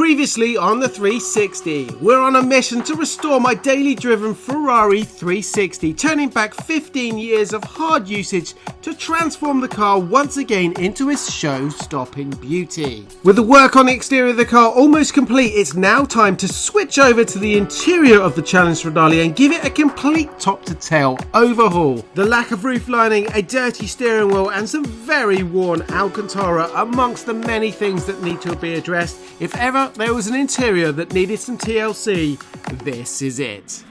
Previously on the 360, we're on a mission to restore my daily driven Ferrari 360, turning back 15 years of hard usage to transform the car once again into its show-stopping beauty. With the work on the exterior of the car almost complete, it's now time to switch over to the interior of the Challenge Stradale and give it a complete top-to-tail overhaul. The lack of roof lining, a dirty steering wheel and some very worn Alcantara amongst the many things that need to be addressed. If ever there was an interior that needed some TLC, this is it.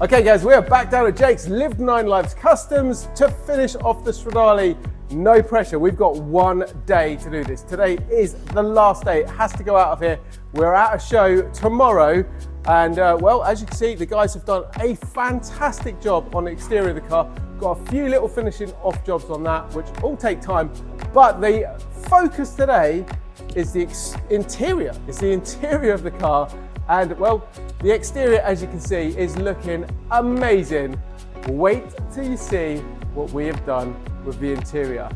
Okay guys, we are back down at Jake's Lived 9 Lives Customs to finish off the Stradale. No pressure, we've got one day to do this. Today is the last day, it has to go out of here. We're at a show tomorrow and well, as you can see, the guys have done a fantastic job on the exterior of the car. Got a few little finishing off jobs on that, which all take time, but the focus today is the interior. It's the interior of the car, and well, the exterior, as you can see, is looking amazing. Wait till you see what we have done with the interior.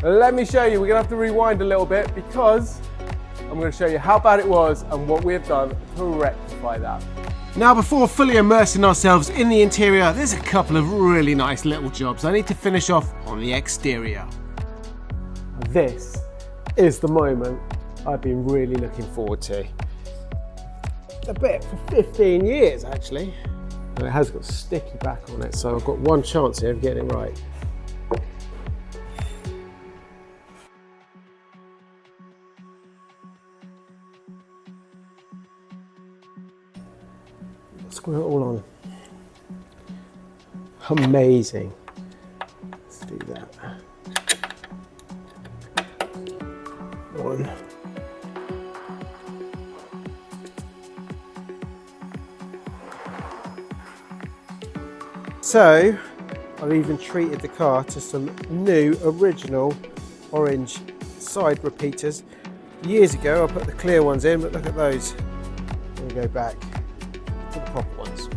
Let me show you. We're gonna have to rewind a little bit because I'm gonna show you how bad it was and what we have done to rectify that. Now, before fully immersing ourselves in the interior, there's a couple of really nice little jobs I need to finish off on the exterior. This is the moment I've been really looking forward to. A bit for 15 years actually. And it has got sticky back on it, so I've got one chance here of getting it right. Screw it all on. Amazing. Let's do that. One. So, I've even treated the car to some new original orange side repeaters. Years ago I put the clear ones in, but look at those. I'm going to go back to the proper ones.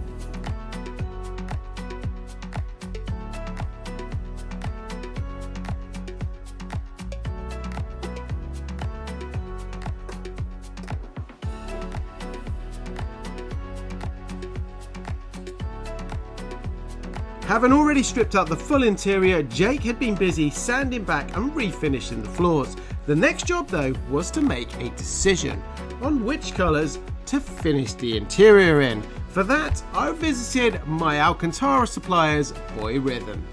Having already stripped out the full interior, Jake had been busy sanding back and refinishing the floors. The next job though was to make a decision on which colours to finish the interior in. For that, I visited my Alcantara suppliers, Boy Rhythm.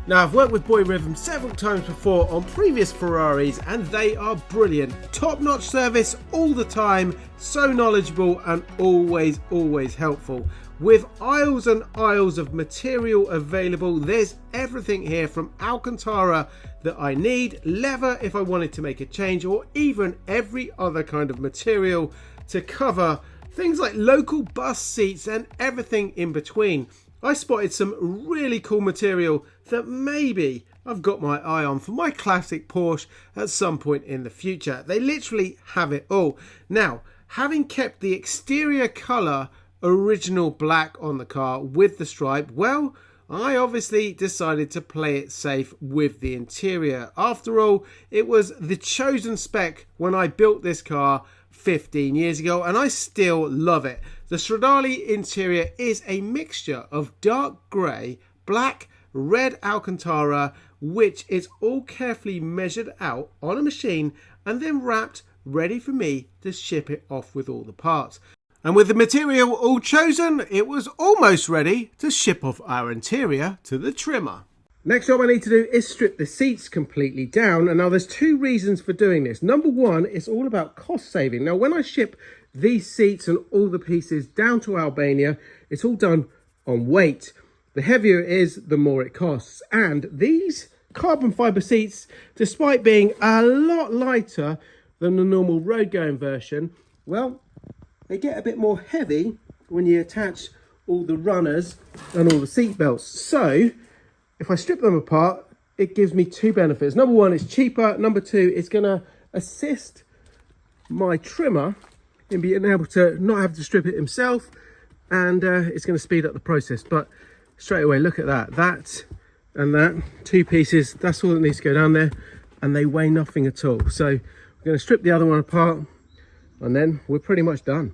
Now, I've worked with Boy Rhythm several times before on previous Ferraris and they are brilliant. Top-notch service all the time, so knowledgeable and always helpful. With aisles and aisles of material available, there's everything here from Alcantara that I need, leather if I wanted to make a change, or even every other kind of material to cover things like local bus seats and everything in between. I spotted some really cool material that maybe I've got my eye on for my classic Porsche at some point in the future. They literally have it all. Now, having kept the exterior colour original black on the car with the stripe, well, I obviously decided to play it safe with the interior. After all, it was the chosen spec when I built this car 15 years ago and I still love it. The Stradale interior is a mixture of dark grey, black, red Alcantara, which is all carefully measured out on a machine and then wrapped ready for me to ship it off with all the parts. And with the material all chosen, it was almost ready to ship off our interior to the trimmer. Next job I need to do is strip the seats completely down. And now there's two reasons for doing this. Number one, it's all about cost saving. Now when I ship these seats and all the pieces down to Albania, it's all done on weight. The heavier it is, the more it costs. And these carbon fibre seats, despite being a lot lighter than the normal road going version, well, they get a bit more heavy when you attach all the runners and all the seat belts. So if I strip them apart, it gives me two benefits. Number one, it's cheaper. Number two, it's going to assist my trimmer in being able to not have to strip it himself, and it's going to speed up the process. But straight away, look at that. That and that, two pieces, that's all that needs to go down there, and they weigh nothing at all. So going to strip the other one apart and then we're pretty much done.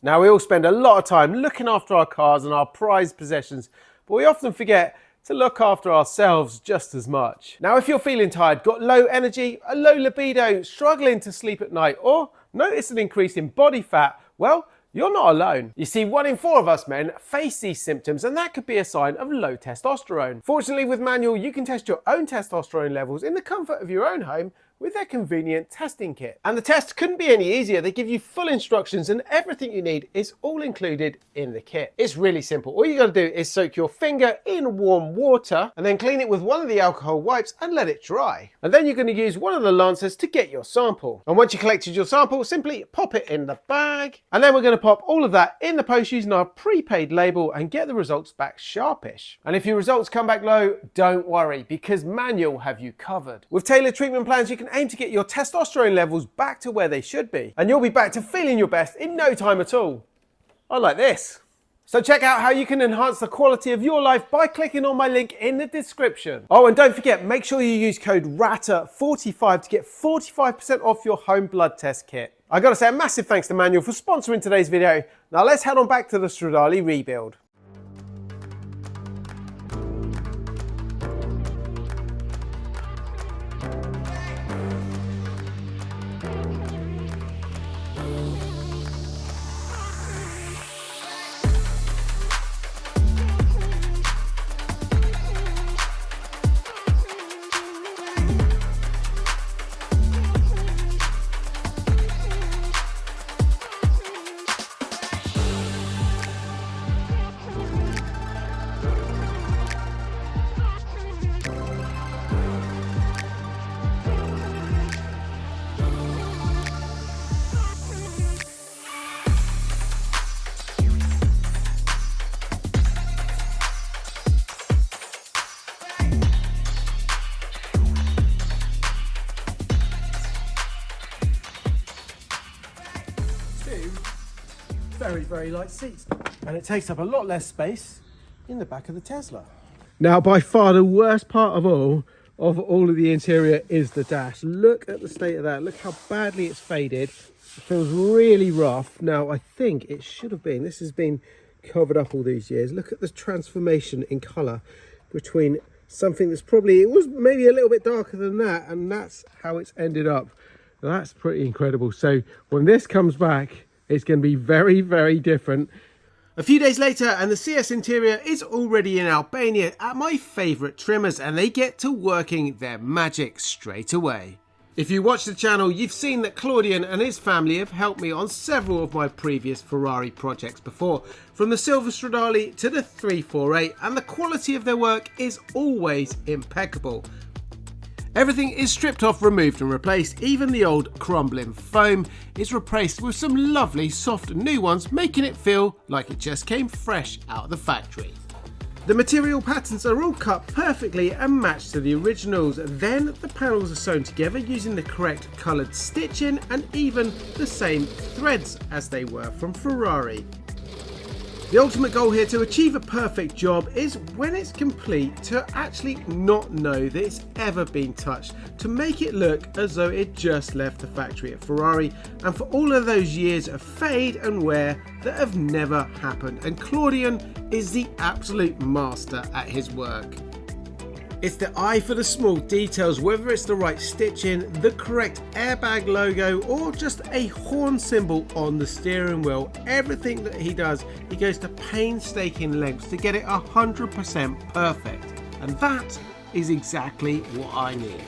Now, we all spend a lot of time looking after our cars and our prized possessions, but we often forget to look after ourselves just as much. Now, if you're feeling tired, got low energy, a low libido, struggling to sleep at night, or notice an increase in body fat, well, you're not alone. You see, 1 in 4 of us men face these symptoms, and that could be a sign of low testosterone. Fortunately, with Manual, you can test your own testosterone levels in the comfort of your own home with their convenient testing kit. And the test couldn't be any easier. They give you full instructions and everything you need is all included in the kit. It's really simple. All you gotta do is soak your finger in warm water and then clean it with one of the alcohol wipes and let it dry. And then you're gonna use one of the lancers to get your sample. And once you collected your sample, simply pop it in the bag. And then we're gonna pop all of that in the post using our prepaid label and get the results back sharpish. And if your results come back low, don't worry, because Manual have you covered. With tailored treatment plans, you can aim to get your testosterone levels back to where they should be, and you'll be back to feeling your best in no time at all. I like this. So check out how you can enhance the quality of your life by clicking on my link in the description. Oh, and don't forget, make sure you use code RATA45 to get 45% off your home blood test kit. I gotta say a massive thanks to Manual for sponsoring today's video. Now let's head on back to the Stradale rebuild. Very light seats, and it takes up a lot less space in the back of the Tesla. Now, by far the worst part of all of the interior is the dash. Look at the state of that. Look how badly it's faded. It feels really rough. Now, I think it should have been, this has been covered up all these years. Look at the transformation in color between something that's probably, it was maybe a little bit darker than that, and that's how it's ended up. Now, that's pretty incredible. So when this comes back, it's going to be very, very different. A few days later, and the CS interior is already in Albania at my favourite trimmers, and they get to working their magic straight away. If you watch the channel, you've seen that Claudian and his family have helped me on several of my previous Ferrari projects before, from the Silver Stradale to the 348, and the quality of their work is always impeccable. Everything is stripped off, removed and replaced. Even the old crumbling foam is replaced with some lovely soft new ones, making it feel like it just came fresh out of the factory. The material patterns are all cut perfectly and matched to the originals. Then the panels are sewn together using the correct coloured stitching and even the same threads as they were from Ferrari. The ultimate goal here to achieve a perfect job is when it's complete to actually not know that it's ever been touched, to make it look as though it just left the factory at Ferrari, and for all of those years of fade and wear that have never happened. And Claudian is the absolute master at his work. It's the eye for the small details, whether it's the right stitching, the correct airbag logo, or just a horn symbol on the steering wheel. Everything that he does, he goes to painstaking lengths to get it 100% perfect. And that is exactly what I need.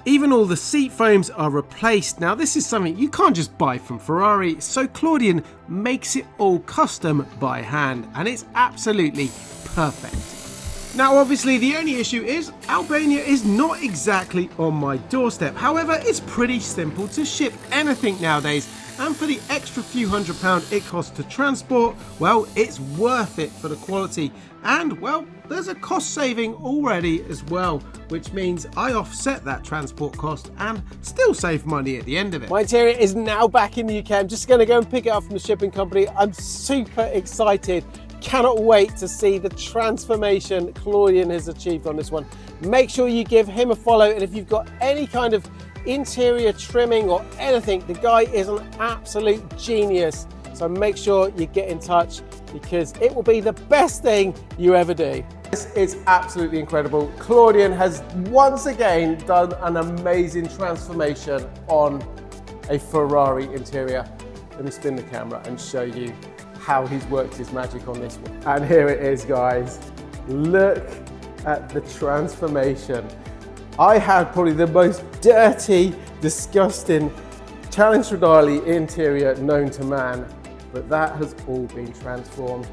Even all the seat foams are replaced. Now this is something you can't just buy from Ferrari, so Claudian makes it all custom by hand, and it's absolutely perfect. Now obviously the only issue is Albania is not exactly on my doorstep. However, it's pretty simple to ship anything nowadays, and for the extra few £100 it costs to transport, well, it's worth it for the quality. And well, there's a cost saving already as well, which means I offset that transport cost and still save money at the end of it. My interior is now back in the UK. I'm just going to go and pick it up from the shipping company. I'm super excited. Cannot wait to see the transformation Claudian has achieved on this one. Make sure you give him a follow, and if you've got any kind of interior trimming or anything, the guy is an absolute genius. So make sure you get in touch, because it will be the best thing you ever do. This is absolutely incredible. Claudian has once again done an amazing transformation on a Ferrari interior. Let me spin the camera and show you how he's worked his magic on this one. And here it is, guys. Look at the transformation. I had probably the most dirty, disgusting Challenge Stradale interior known to man, but that has all been transformed.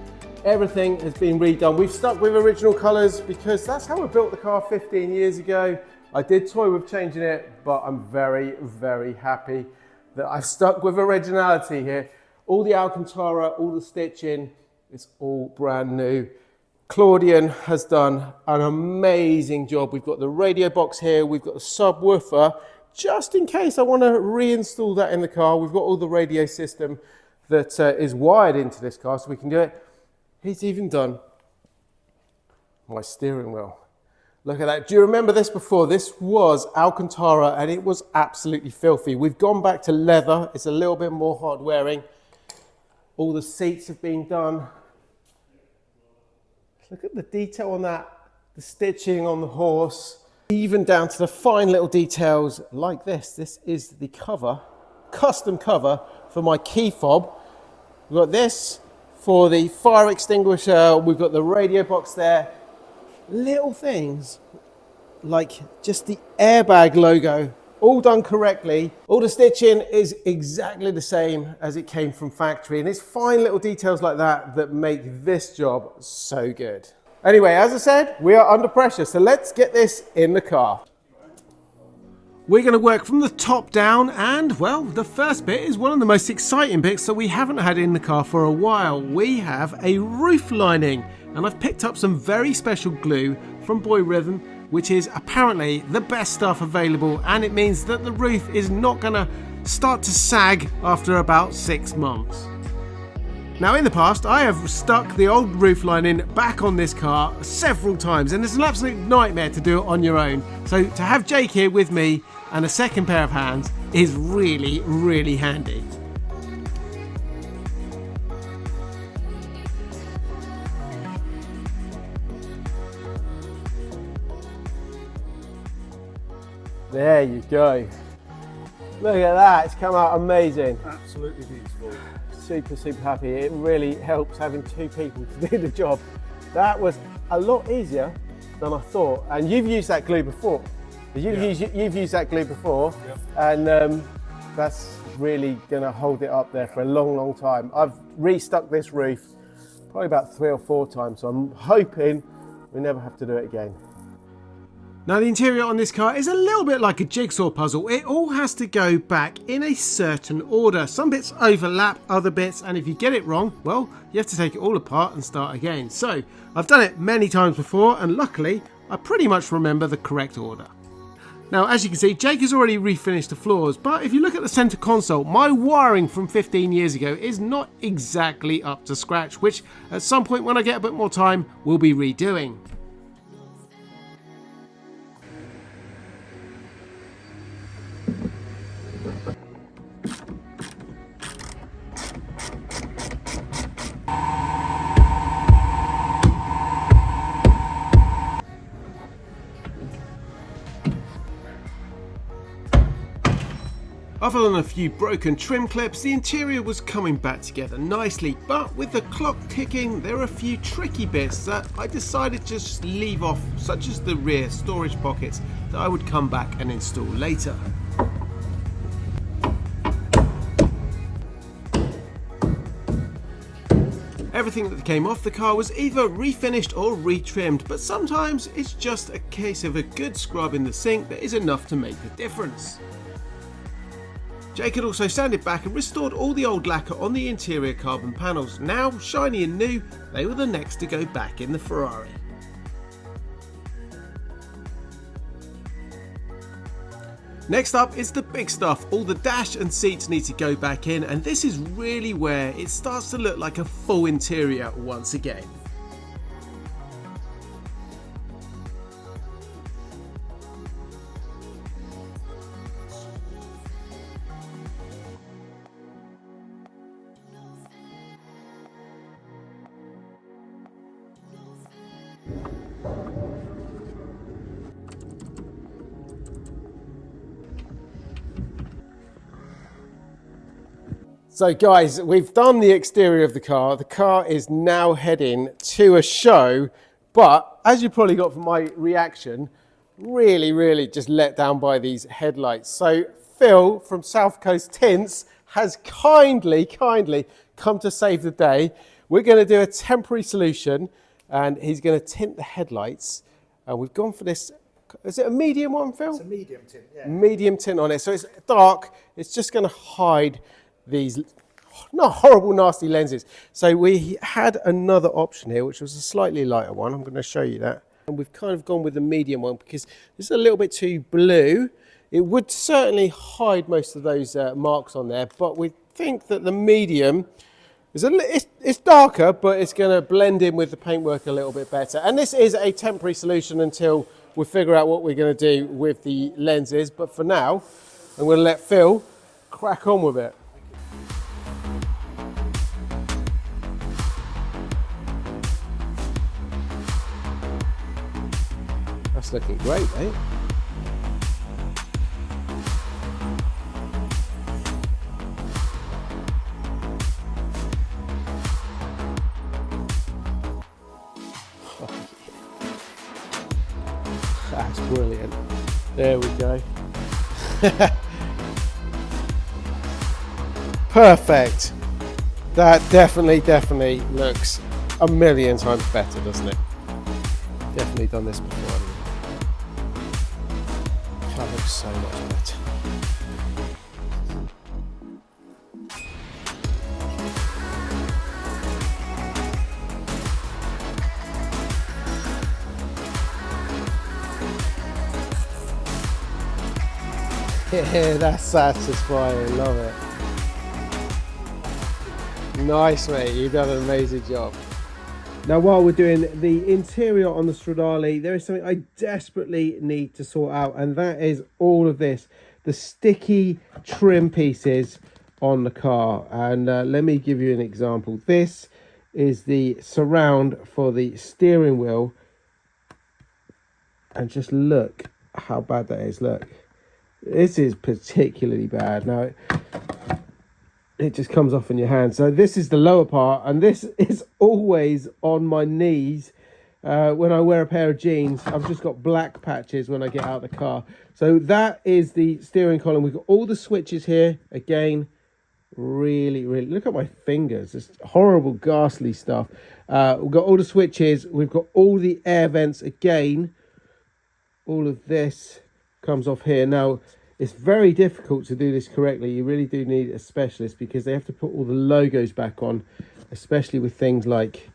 Everything has been redone. We've stuck with original colours because that's how I built the car 15 years ago. I did toy with changing it, but I'm very, very happy that I've stuck with originality here. All the Alcantara, all the stitching, it's all brand new. Claudian has done an amazing job. We've got the radio box here, we've got the subwoofer, just in case I want to reinstall that in the car. We've got all the radio system that is wired into this car, so we can do it. He's even done my steering wheel. Look at that. Do you remember this before? This was Alcantara and it was absolutely filthy. We've gone back to leather. It's a little bit more hard wearing. All the seats have been done. Look at the detail on that, the stitching on the horse, even down to the fine little details like this. This is the cover, custom cover for my key fob. We've got this for the fire extinguisher. We've got the radio box there. Little things like just the airbag logo, all done correctly. All the stitching is exactly the same as it came from factory, and it's fine little details like that that make this job so good. Anyway, as I said, we are under pressure, so let's get this in the car. We're going to work from the top down, and well, the first bit is one of the most exciting bits that we haven't had in the car for a while. We have a roof lining, and I've picked up some very special glue from Boy Rhythm, which is apparently the best stuff available, and it means that the roof is not going to start to sag after about 6 months. Now, in the past, I have stuck the old roof lining back on this car several times, and it's an absolute nightmare to do it on your own. So to have Jake here with me and a second pair of hands is really, really handy. There you go. Look at that, it's come out amazing. Absolutely beautiful. Super, super happy. It really helps having 2 people to do the job. That was a lot easier than I thought. And you've used that glue before. You've used that glue before, and that's really gonna hold it up there for a long, long time. I've restuck this roof probably about 3 or 4 times, so I'm hoping we never have to do it again. Now, the interior on this car is a little bit like a jigsaw puzzle. It all has to go back in a certain order. Some bits overlap other bits, and if you get it wrong, well, you have to take it all apart and start again. So I've done it many times before, and luckily I pretty much remember the correct order. Now, as you can see, Jake has already refinished the floors, but if you look at the center console, my wiring from 15 years ago is not exactly up to scratch, which at some point when I get a bit more time, we'll be redoing. Other than a few broken trim clips, the interior was coming back together nicely, but with the clock ticking, there are a few tricky bits that I decided to just leave off, such as the rear storage pockets that I would come back and install later. Everything that came off the car was either refinished or retrimmed, but sometimes it's just a case of a good scrub in the sink that is enough to make the difference. Jake had also sanded back and restored all the old lacquer on the interior carbon panels. Now shiny and new, they were the next to go back in the Ferrari. Next up is the big stuff. All the dash and seats need to go back in, and this is really where it starts to look like a full interior once again. So guys, we've done the exterior of the car. The car is now heading to a show, but as you probably got from my reaction, really just let down by these headlights. So Phil from South Coast Tints has kindly come to save the day. We're going to do a temporary solution and he's going to tint the headlights. And we've gone for this, is it a medium one, Phil? It's a medium tint, yeah. Medium tint on it. So it's dark, it's just going to hide these not horrible nasty lenses. So we had another option here which was a slightly lighter one. I'm going to show you that, and we've kind of gone with the medium one because this is a little bit too blue. It would certainly hide most of those marks on there, but we think that the medium is it's darker, but it's going to blend in with the paintwork a little bit better. And this is a temporary solution until we figure out what we're going to do with the lenses, but for now I'm going to let Phil crack on with it. That's looking great, eh? Oh, yeah. That's brilliant. There we go. Perfect. That definitely looks a million times better, doesn't it? Definitely done this before. That looks so much better. Yeah, that's satisfying, love it. Nice, mate, you've done an amazing job. Now, while we're doing the interior on the Stradale, there is something I desperately need to sort out, and that is all of this, the sticky trim pieces on the car. And let me give you an example. This is the surround for the steering wheel, and just look how bad that is. Look, this is particularly bad. Now, it just comes off in your hand. So this is the lower part, and this is always on my knees when I wear a pair of jeans. I've just got black patches when I get out of the car. So that is the steering column. We've got all the switches here. Again, really look at my fingers. It's horrible, ghastly stuff. We've got all the switches. We've got all the air vents. Again, all of this comes off here. Now, it's very difficult to do this correctly. You really do need a specialist because they have to put all the logos back on, especially with things like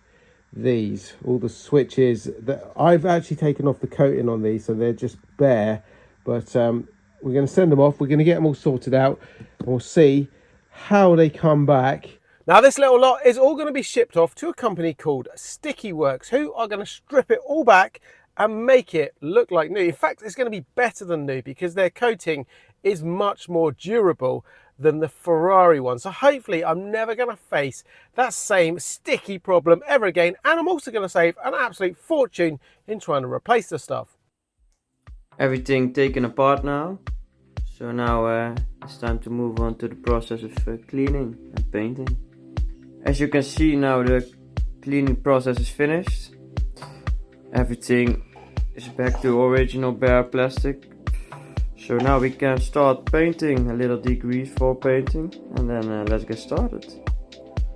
these, all the switches. That I've actually taken off the coating on these, so they're just bare. But we're going to send them off. We're going to get them all sorted out, and we'll see how they come back. Now, this little lot is all going to be shipped off to a company called Sticky Works, who are going to strip it all back and make it look like new. In fact, it's going to be better than new because their coating is much more durable than the Ferrari one. So hopefully I'm never going to face that same sticky problem ever again. And I'm also going to save an absolute fortune in trying to replace the stuff. Everything taken apart now. So now it's time to move on to the process of cleaning and painting. As you can see now, the cleaning process is finished. Everything is back to original bare plastic. So now we can start painting, a little degrease for painting, and then let's get started.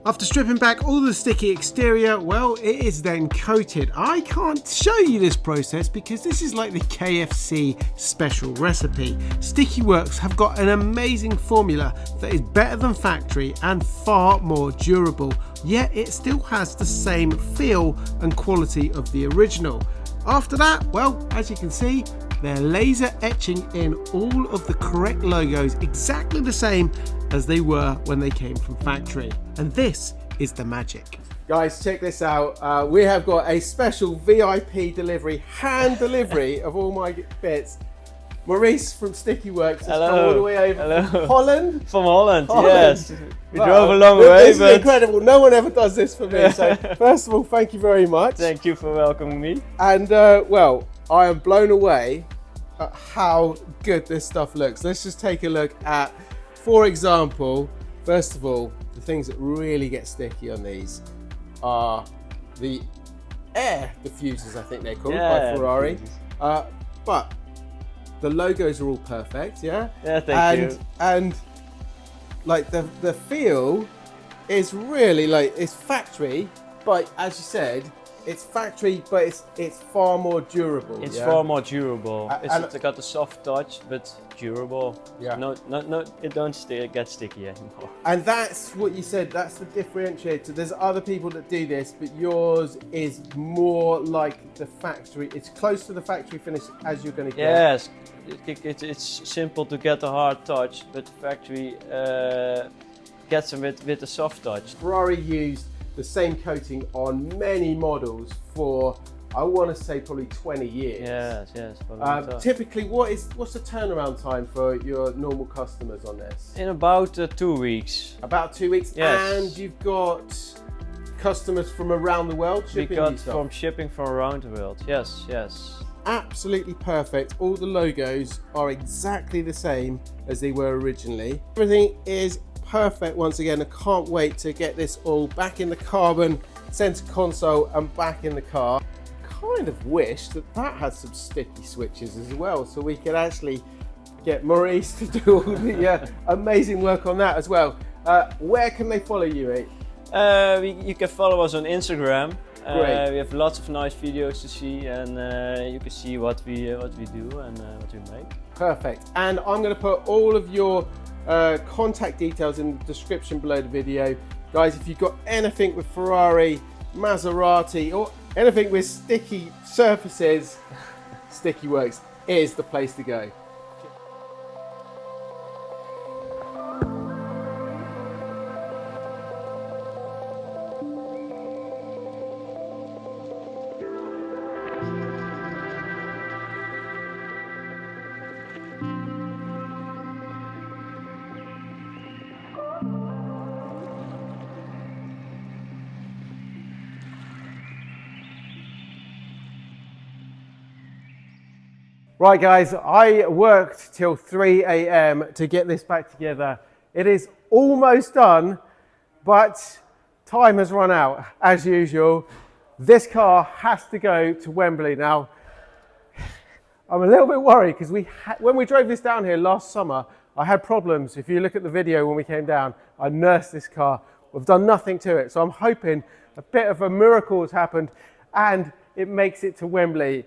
After stripping back all the sticky exterior, well, it is then coated. I can't show you this process because this is like the KFC special recipe. Sticky Works have got an amazing formula that is better than factory and far more durable, yet it still has the same feel and quality of the original. After that, well, as you can see, they're laser etching in all of the correct logos exactly the same as they were when they came from factory. And this is the magic. Guys, check this out. We have got a special VIP delivery, hand delivery of all my bits. Maurice from Sticky Works has come all the way over from Holland. From Holland, yes. We drove a long way, this is incredible. No one ever does this for me. So first of all, thank you very much. Thank you for welcoming me. And well, I am blown away at how good this stuff looks. Let's just take a look at, for example, first of all, the things that really get sticky on these are the air diffusers, I think they're called, by Ferrari. But the logos are all perfect, yeah? Yeah, thank you. And like the feel is really like, it's factory, but as you said, it's factory, but it's far more durable. It's far more durable. It's got a soft touch, but durable. Yeah. No, it don't get sticky anymore. And that's what you said, that's the differentiator. There's other people that do this, but yours is more like the factory. It's close to the factory finish as you're going to get. Yes, it's simple to get a hard touch, but factory gets them with a soft touch. Ferrari used the same coating on many models for, I want to say, probably 20 years. Yes. Typically, what's the turnaround time for your normal customers on this? In about 2 weeks. About 2 weeks. Yes. And you've got customers from around the world shipping you stuff? From shipping from around the world. Yes. Absolutely perfect. All the logos are exactly the same as they were originally. Everything is perfect. Once again, I can't wait to get this all back in the carbon center console and back in the car. Kind of wish that had some sticky switches as well, so we could actually get Maurice to do all the amazing work on that as well. Where can they follow you, You can follow us on Instagram. Great. We have lots of nice videos to see, and you can see what we do and what we make. Perfect. And I'm going to put all of your contact details in the description below the video. Guys, if you've got anything with Ferrari, Maserati, or anything with sticky surfaces, Sticky Works is the place to go. Right guys, I worked till 3 AM to get this back together. It is almost done, but time has run out as usual. This car has to go to Wembley. Now, I'm a little bit worried because when we drove this down here last summer, I had problems. If you look at the video when we came down, I nursed this car. We've done nothing to it. So I'm hoping a bit of a miracle has happened and it makes it to Wembley.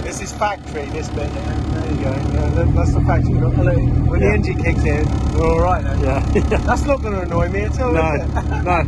This is factory, this bit. There you go. Yeah, that's the factory. When the engine kicks in, we're all right then. Yeah. That's not going to annoy me at all. No, no.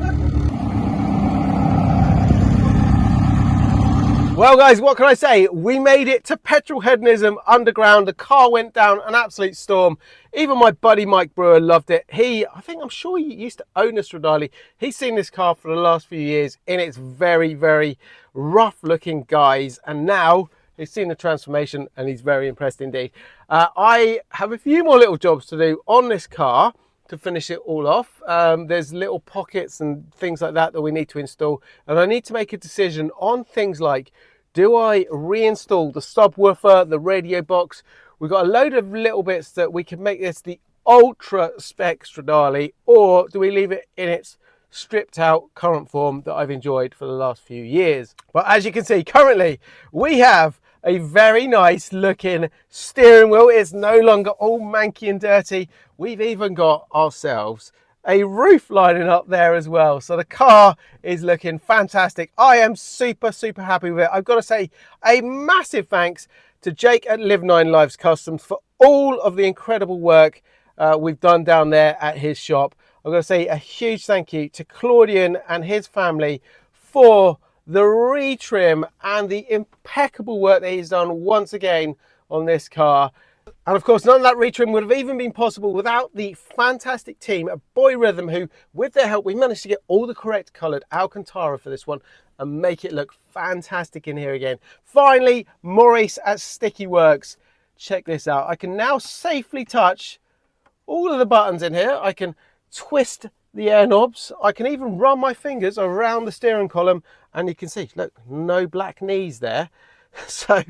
Well guys, what can I say? We made it to Petrol Hedonism Underground. The car went down an absolute storm. Even my buddy Mike Brewer loved it. I'm sure he used to own a Stradale. He's seen this car for the last few years in its very, very rough looking guise. And now he's seen the transformation and he's very impressed indeed. I have a few more little jobs to do on this car to finish it all off. There's little pockets and things like that we need to install. And I need to make a decision on things like, do I reinstall the subwoofer, the radio box? We've got a load of little bits that we can make this the ultra spec Stradale, or do we leave it in its stripped out current form that I've enjoyed for the last few years? But as you can see, currently we have a very nice looking steering wheel. It's no longer all manky and dirty. We've even got ourselves a roof lining up there as well. So the car is looking fantastic. I am super happy with it. I've got to say a massive thanks to Jake at Live 9 Lives Customs for all of the incredible work we've done down there at his shop. I've got to say a huge thank you to Claudian and his family for the retrim and the impeccable work that he's done once again on this car. And of course, none of that retrim would have even been possible without the fantastic team at Boy Rhythm, who, with their help, we managed to get all the correct coloured Alcantara for this one and make it look fantastic in here again. Finally, Maurice at Sticky Works. Check this out. I can now safely touch all of the buttons in here. I can twist the air knobs. I can even run my fingers around the steering column, and you can see, look, no black knees there. So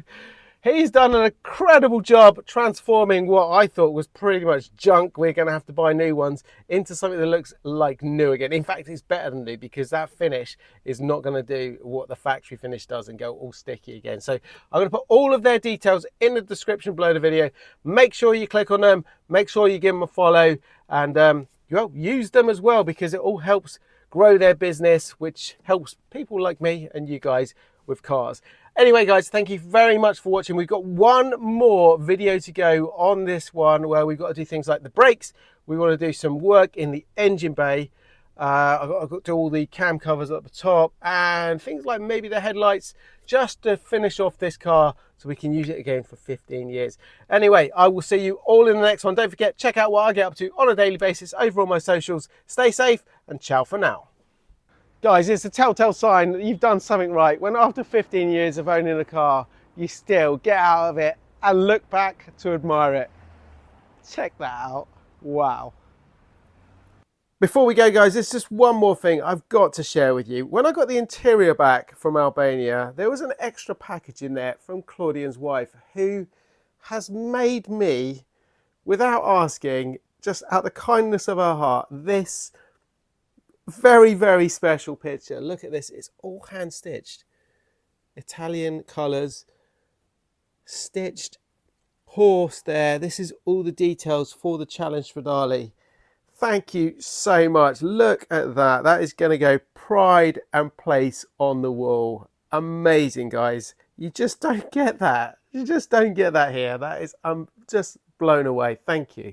he's done an incredible job transforming what I thought was pretty much junk. We're going to have to buy new ones into something that looks like new again. In fact, it's better than new because that finish is not going to do what the factory finish does and go all sticky again. So I'm going to put all of their details in the description below the video. Make sure you click on them. Make sure you give them a follow, and well, use them as well, because it all helps grow their business, which helps people like me and you guys with cars. Anyway, guys, thank you very much for watching. We've got one more video to go on this one where we've got to do things like the brakes. We want to do some work in the engine bay. I've got to do all the cam covers at the top and things like maybe the headlights, just to finish off this car so we can use it again for 15 years. Anyway, I will see you all in the next one. Don't forget, check out what I get up to on a daily basis over on my socials. Stay safe and ciao for now. Guys, it's a telltale sign that you've done something right when after 15 years of owning a car, you still get out of it and look back to admire it. Check that out. Wow. Before we go, guys, there's just one more thing I've got to share with you. When I got the interior back from Albania, there was an extra package in there from Claudian's wife, who has made me, without asking, just out of the kindness of her heart, this very special picture. Look at this. It's all hand stitched. Italian colours, stitched horse there. This is all the details for the Challenge Stradale. Thank you so much. Look at that. That is going to go pride and place on the wall. Amazing, guys. You just don't get that. You just don't get that here. That is, I'm just blown away. Thank you.